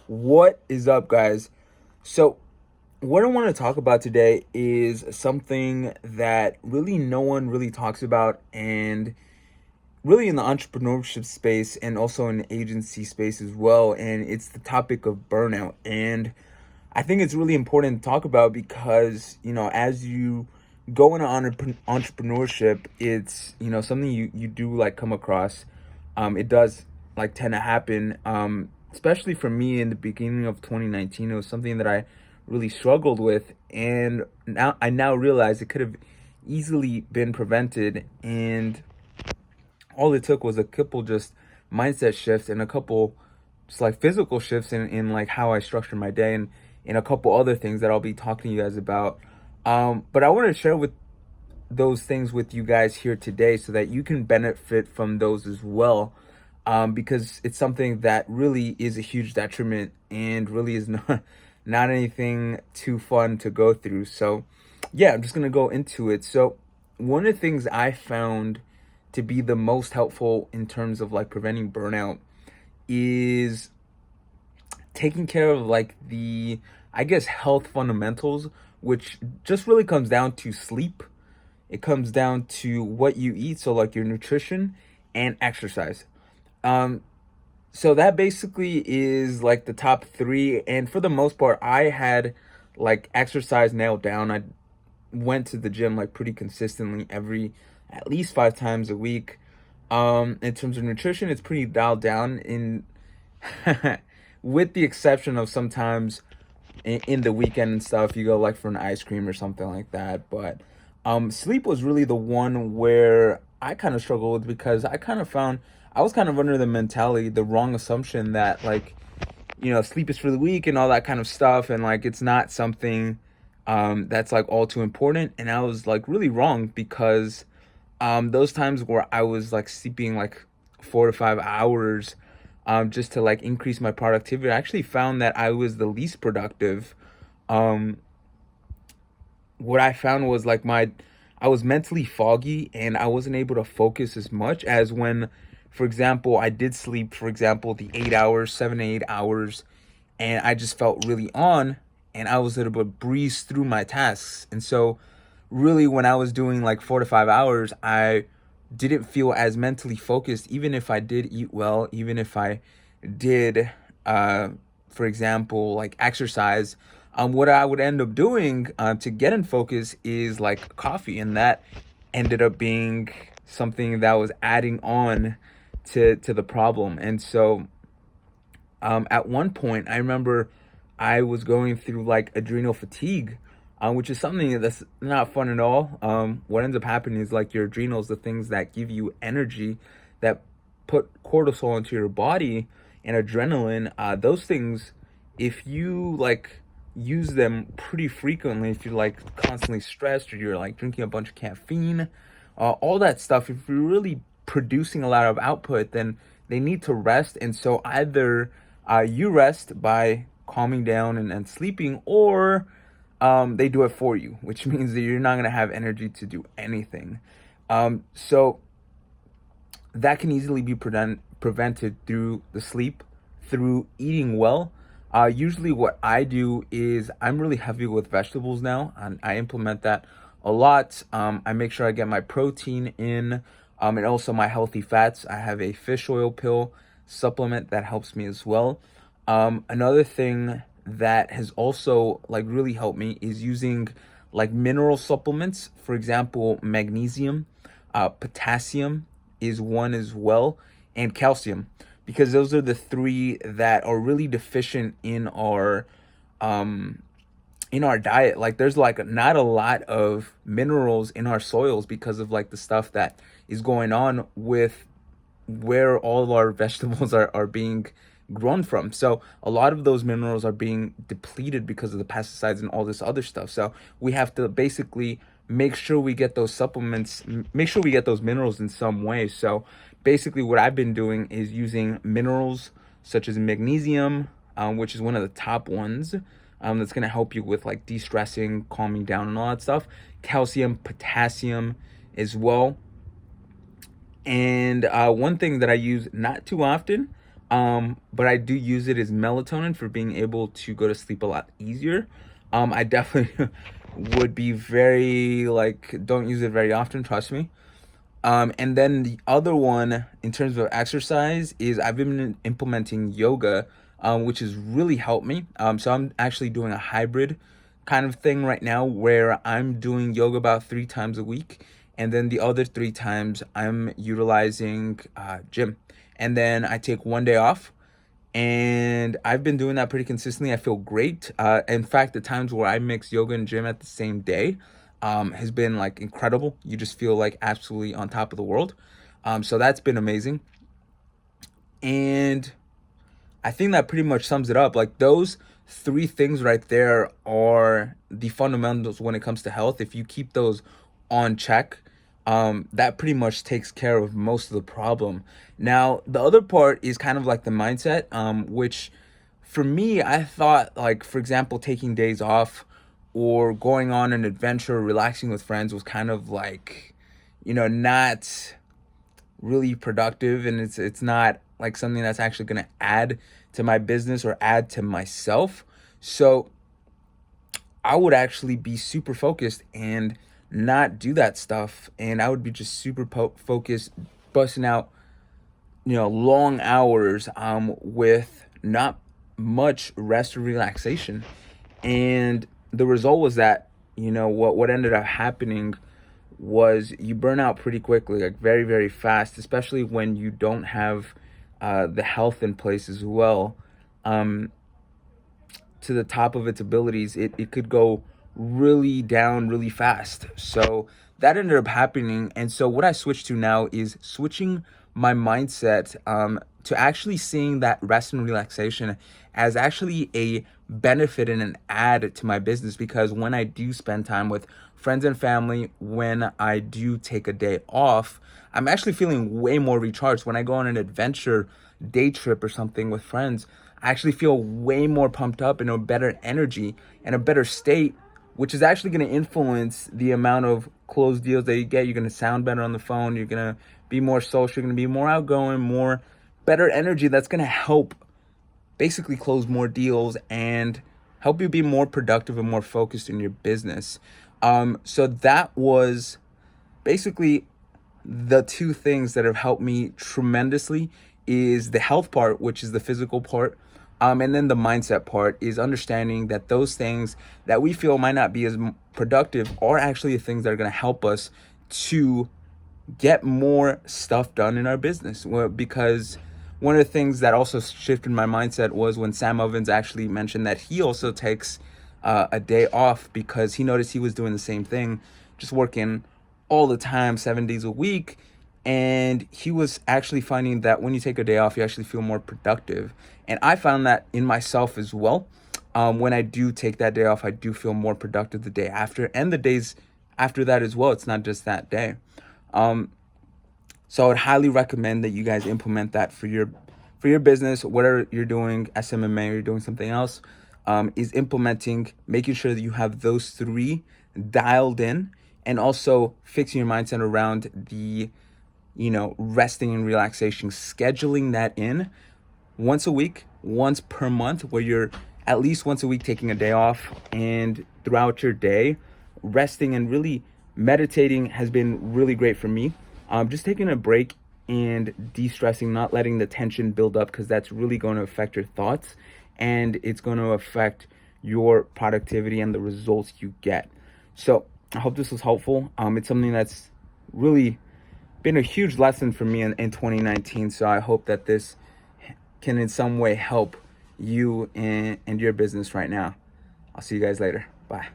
What is up, guys? So, what I want to talk about today is something that really no one really talks about, and really in the entrepreneurship space and also in the agency space as well. And it's the topic of burnout. And I think it's really important to talk about because, as you go into entrepreneurship, it's, something you do like come across. It does like tend to happen, especially for me in the beginning of 2019. It was something that I really struggled with. And now I now realize it could have easily been prevented. And all it took was a couple just mindset shifts and a couple just like physical shifts in like how I structure my day and a couple other things that I'll be talking to you guys about. But I want to share with those things with you guys here today so that you can benefit from those as well. Because it's something that really is a huge detriment and really is not anything too fun to go through. So yeah, I'm just gonna go into it. So one of the things I found to be the most helpful in terms of like preventing burnout is taking care of like the, I guess, health fundamentals, which just really comes down to sleep. It comes down to what you eat, so like your nutrition and exercise. Um, so that basically is like the top three. And for the most part, I had like exercise nailed down. I went to the gym like pretty consistently every at least 5 times a week. In terms of nutrition, it's pretty dialed down in with the exception of sometimes in the weekend and stuff, you go like for an ice cream or something like that. But sleep was really the one where I kind of struggled with because I kind of found I was kind of under the mentality, the wrong assumption that like, sleep is for the weak and all that kind of stuff, and like it's not something that's like all too important. And I was like really wrong because those times where I was like sleeping like 4 to 5 hours just to like increase my productivity, I actually found that I was the least productive. Um, what I found was like I was mentally foggy and I wasn't able to focus as much as when, for example, I did sleep, for example, the 8 hours, 7 to 8 hours, and I just felt really on and I was able to breeze through my tasks. And so, really, when I was doing like 4 to 5 hours, I didn't feel as mentally focused, even if I did eat well, even if I did, uh, for example, like exercise. What I would end up doing to get in focus is like coffee, and that ended up being something that was adding on to the problem. And so at one point, I remember I was going through like adrenal fatigue, which is something that's not fun at all. What ends up happening is like your adrenals, the things that give you energy, that put cortisol into your body and adrenaline, those things, if you like use them pretty frequently, if you're like constantly stressed or you're like drinking a bunch of caffeine, all that stuff, if you're really producing a lot of output, then they need to rest. And so either you rest by calming down and sleeping, or they do it for you, which means that you're not going to have energy to do anything. So that can easily be prevented through the sleep, through eating well. Usually, what I do is I'm really heavy with vegetables now, and I implement that a lot. I make sure I get my protein in, and also my healthy fats. I have a fish oil pill supplement that helps me as well. Another thing that has also like really helped me is using like mineral supplements. For example, magnesium, potassium is one as well, and calcium, because those are the three that are really deficient um in our diet. Like there's like not a lot of minerals in our soils because of like the stuff that is going on with where all of our vegetables are being grown from. So a lot of those minerals are being depleted because of the pesticides and all this other stuff. So we have to basically make sure we get those supplements, make sure we get those minerals in some way. So basically what I've been doing is using minerals such as magnesium, which is one of the top ones. That's going to help you with like de-stressing, calming down and all that stuff. Calcium, potassium as well. And one thing that I use not too often, But I do use it as melatonin for being able to go to sleep a lot easier. I definitely would be very like, don't use it very often, trust me. And then the other one, in terms of exercise, is I've been implementing yoga, which has really helped me. So I'm actually doing a hybrid kind of thing right now where I'm doing yoga about 3 times a week. And then the other 3 times I'm utilizing gym. And then I take one day off, and I've been doing that pretty consistently. I feel great. In fact, the times where I mix yoga and gym at the same day has been like incredible. You just feel like absolutely on top of the world. So that's been amazing. And I think that pretty much sums it up. Like those 3 things right there are the fundamentals when it comes to health. If you keep those on check, that pretty much takes care of most of the problem. Now, the other part is kind of like the mindset, which for me, I thought like, for example, taking days off or going on an adventure, relaxing with friends was kind of like, not really productive, and it's not like something that's actually going to add to my business or add to myself. So I would actually be super focused and not do that stuff, and I would be just super focused, busting out long hours with not much rest or relaxation. And the result was that what ended up happening was you burn out pretty quickly, like very, very fast, especially when you don't have the health in place as well. To the top of its abilities, it could go really down really fast. So that ended up happening. And so what I switched to now is switching my mindset to actually seeing that rest and relaxation as actually a benefit and an add to my business. Because when I do spend time with friends and family, when I do take a day off, I'm actually feeling way more recharged. When I go on an adventure, day trip or something with friends, I actually feel way more pumped up and a better energy and a better state, which is actually going to influence the amount of closed deals that you get. You're going to sound better on the phone. You're going to be more social. You're going to be more outgoing, more better energy. That's going to help basically close more deals and help you be more productive and more focused in your business. So that was basically the 2 things that have helped me tremendously, is the health part, which is the physical part. And then the mindset part is understanding that those things that we feel might not be as productive are actually the things that are going to help us to get more stuff done in our business. Well, because one of the things that also shifted my mindset was when Sam Ovens actually mentioned that he also takes a day off because he noticed he was doing the same thing, just working all the time, 7 days a week. And he was actually finding that when you take a day off, you actually feel more productive. And I found that in myself as well. When I do take that day off, I do feel more productive the day after and the days after that as well. It's not just that day. So I would highly recommend that you guys implement that for your business, whatever you're doing, SMMA, or you're doing something else, is implementing, making sure that you have those 3 dialed in, and also fixing your mindset around the resting and relaxation, scheduling that in once a week, once per month, where you're at least once a week taking a day off, and throughout your day, resting and really meditating has been really great for me. Just taking a break and de-stressing, not letting the tension build up, because that's really going to affect your thoughts, and it's going to affect your productivity and the results you get. So I hope this was helpful. It's something that's really been a huge lesson for me in 2019. So I hope that this can in some way help you and your business right now. I'll see you guys later. Bye.